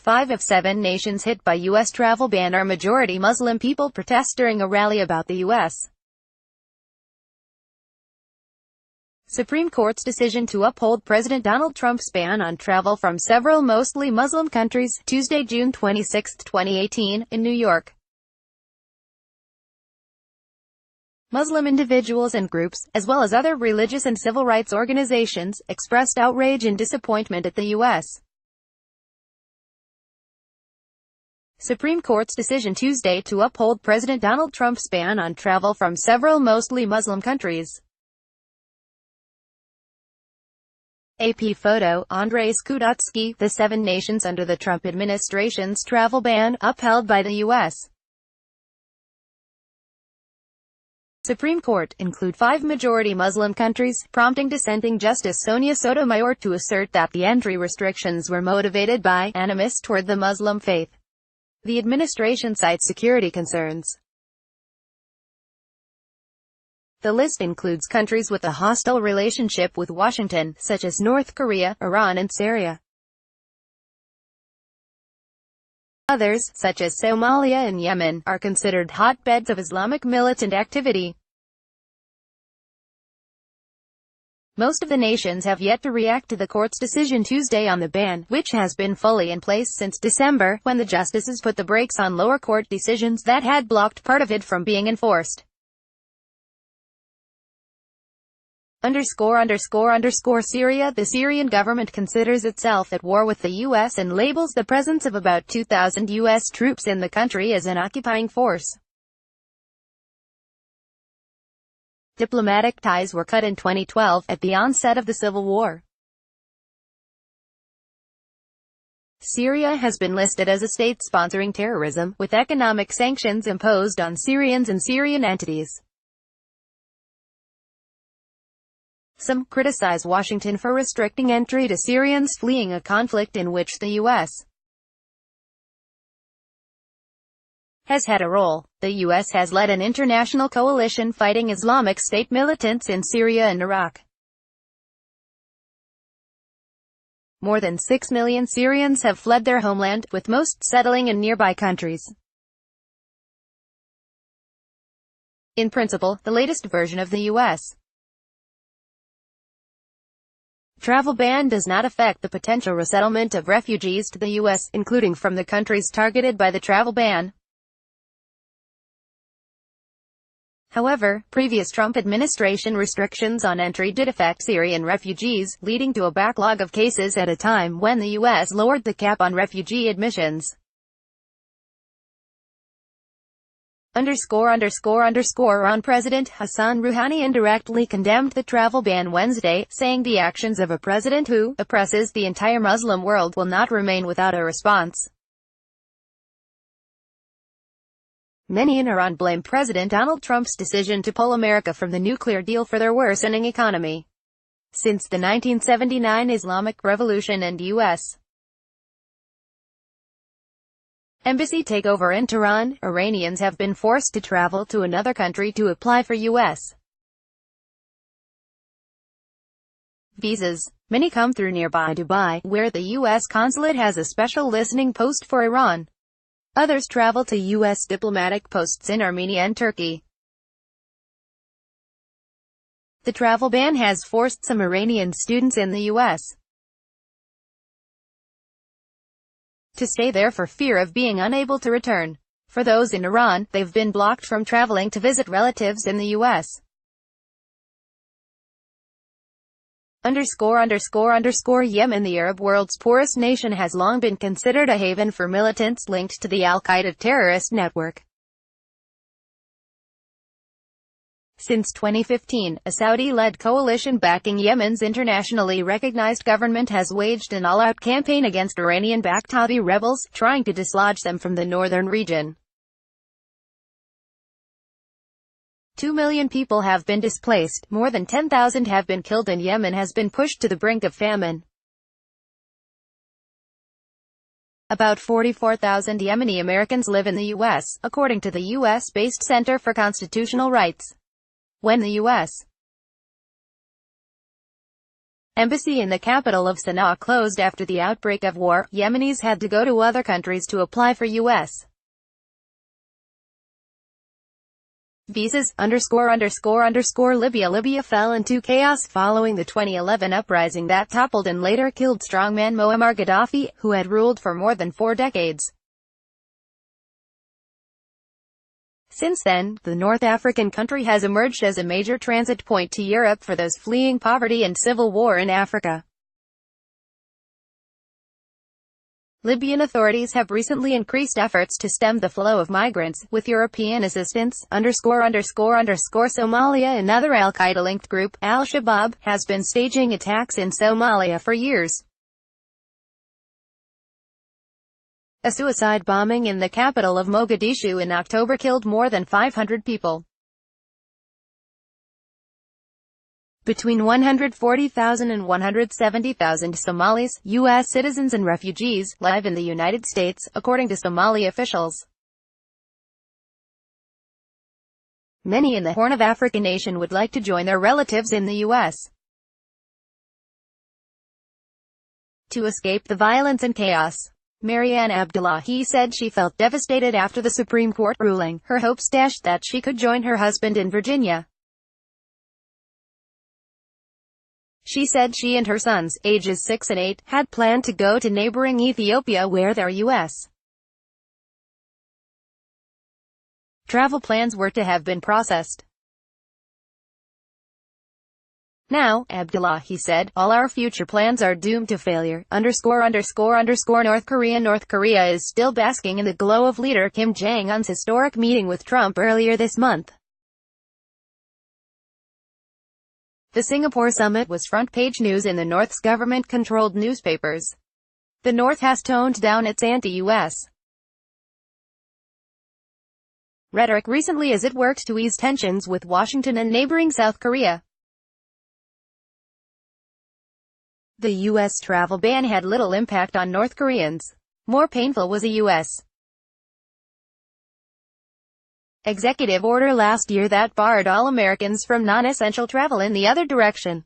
5 of 7 nations hit by U.S. travel ban are majority Muslim. People protest during a rally about the U.S. Supreme Court's decision to uphold President Donald Trump's ban on travel from several mostly Muslim countries, Tuesday, June 26, 2018, in New York. Muslim individuals and groups, as well as other religious and civil rights organizations, expressed outrage and disappointment at the U.S. Supreme Court's decision Tuesday to uphold President Donald Trump's ban on travel from several mostly Muslim countries. AP photo, Andrei Skudotsky, the 7 nations under the Trump administration's travel ban, upheld by the U.S. Supreme Court, include 5 majority Muslim countries, prompting dissenting Justice Sonia Sotomayor to assert that the entry restrictions were motivated by animus toward the Muslim faith. The administration cites security concerns. The list includes countries with a hostile relationship with Washington, such as North Korea, Iran and Syria. Others, such as Somalia and Yemen, are considered hotbeds of Islamic militant activity. Most of the nations have yet to react to the court's decision Tuesday on the ban, which has been fully in place since December, when the justices put the brakes on lower court decisions that had blocked part of it from being enforced. Syria. The Syrian government considers itself at war with the U.S. and labels the presence of about 2,000 U.S. troops in the country as an occupying force. Diplomatic ties were cut in 2012, at the onset of the civil war. Syria has been listed as a state sponsoring terrorism, with economic sanctions imposed on Syrians and Syrian entities. Some criticize Washington for restricting entry to Syrians fleeing a conflict in which the U.S. has had a role. The U.S. has led an international coalition fighting Islamic State militants in Syria and Iraq. More than 6 million Syrians have fled their homeland, with most settling in nearby countries. In principle, the latest version of the U.S. travel ban does not affect the potential resettlement of refugees to the U.S., including from the countries targeted by the travel ban. However, previous Trump administration restrictions on entry did affect Syrian refugees, leading to a backlog of cases at a time when the U.S. lowered the cap on refugee admissions. Iran President Hassan Rouhani indirectly condemned the travel ban Wednesday, saying the actions of a president who oppresses the entire Muslim world will not remain without a response. Many in Iran blame President Donald Trump's decision to pull America from the nuclear deal for their worsening economy. Since the 1979 Islamic Revolution and U.S. embassy takeover in Tehran, Iranians have been forced to travel to another country to apply for U.S. visas. Many come through nearby Dubai, where the U.S. consulate has a special listening post for Iran. Others travel to U.S. diplomatic posts in Armenia and Turkey. The travel ban has forced some Iranian students in the U.S. to stay there for fear of being unable to return. For those in Iran, they've been blocked from traveling to visit relatives in the U.S. Yemen. The Arab world's poorest nation has long been considered a haven for militants linked to the Al-Qaeda terrorist network. Since 2015, a Saudi-led coalition backing Yemen's internationally recognized government has waged an all-out campaign against Iranian-backed Houthi rebels, trying to dislodge them from the northern region. 2 million people have been displaced, more than 10,000 have been killed, and Yemen has been pushed to the brink of famine. About 44,000 Yemeni Americans live in the U.S., according to the U.S.-based Center for Constitutional Rights. When the U.S. Embassy in the capital of Sana'a closed after the outbreak of war. Yemenis had to go to other countries to apply for U.S. visas. Libya fell into chaos following the 2011 uprising that toppled and later killed strongman Muammar Gaddafi, who had ruled for more than 4 decades. Since then, the North African country has emerged as a major transit point to Europe for those fleeing poverty and civil war in Africa. Libyan authorities have recently increased efforts to stem the flow of migrants, with European assistance. Somalia. Another al-Qaeda-linked group, Al-Shabaab, has been staging attacks in Somalia for years. A suicide bombing in the capital of Mogadishu in October killed more than 500 people. Between 140,000 and 170,000 Somalis, U.S. citizens and refugees, live in the United States, according to Somali officials. Many in the Horn of Africa nation would like to join their relatives in the U.S. to escape the violence and chaos. Marianne Abdullahi said she felt devastated after the Supreme Court ruling. Her hopes dashed that she could join her husband in Virginia. She said she and her sons, ages 6 and 8, had planned to go to neighboring Ethiopia where their U.S. travel plans were to have been processed. Now, Abdullahi said, all our future plans are doomed to failure. North Korea is still basking in the glow of leader Kim Jong-un's historic meeting with Trump earlier this month. The Singapore summit was front-page news in the North's government-controlled newspapers. The North has toned down its anti-U.S. rhetoric recently as it works to ease tensions with Washington and neighboring South Korea. The U.S. travel ban had little impact on North Koreans. More painful was a U.S. executive order last year that barred all Americans from non-essential travel in the other direction.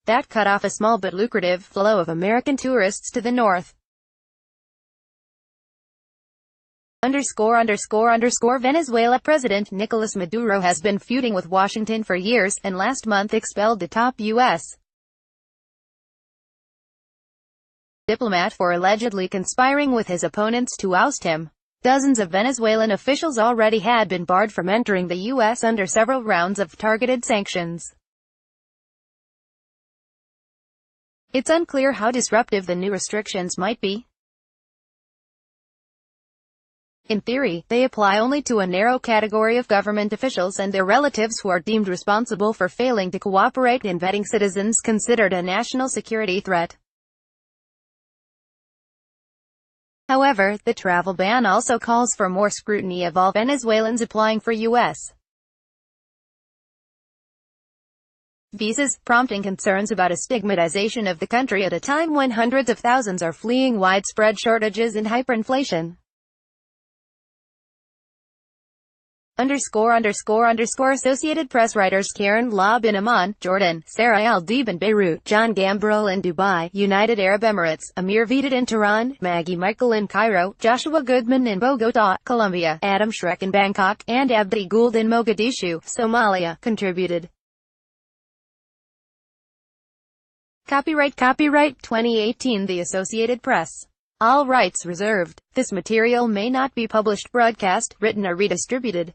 That cut off a small but lucrative flow of American tourists to the North. Venezuela President Nicolas Maduro has been feuding with Washington for years, and last month expelled the top U.S. diplomat for allegedly conspiring with his opponents to oust him. Dozens of Venezuelan officials already had been barred from entering the U.S. under several rounds of targeted sanctions. It's unclear how disruptive the new restrictions might be. In theory, they apply only to a narrow category of government officials and their relatives who are deemed responsible for failing to cooperate in vetting citizens considered a national security threat. However, the travel ban also calls for more scrutiny of all Venezuelans applying for U.S. visas, prompting concerns about a stigmatization of the country at a time when hundreds of thousands are fleeing widespread shortages and hyperinflation. Associated Press writers Karen Laub in Amman, Jordan, Sarah Al-Deeb in Beirut, John Gambrell in Dubai, United Arab Emirates, Amir Vidit in Tehran, Maggie Michael in Cairo, Joshua Goodman in Bogota, Colombia, Adam Schreck in Bangkok, and Abdi Gould in Mogadishu, Somalia, contributed. Copyright 2018 The Associated Press. All rights reserved. This material may not be published, broadcast, written or redistributed.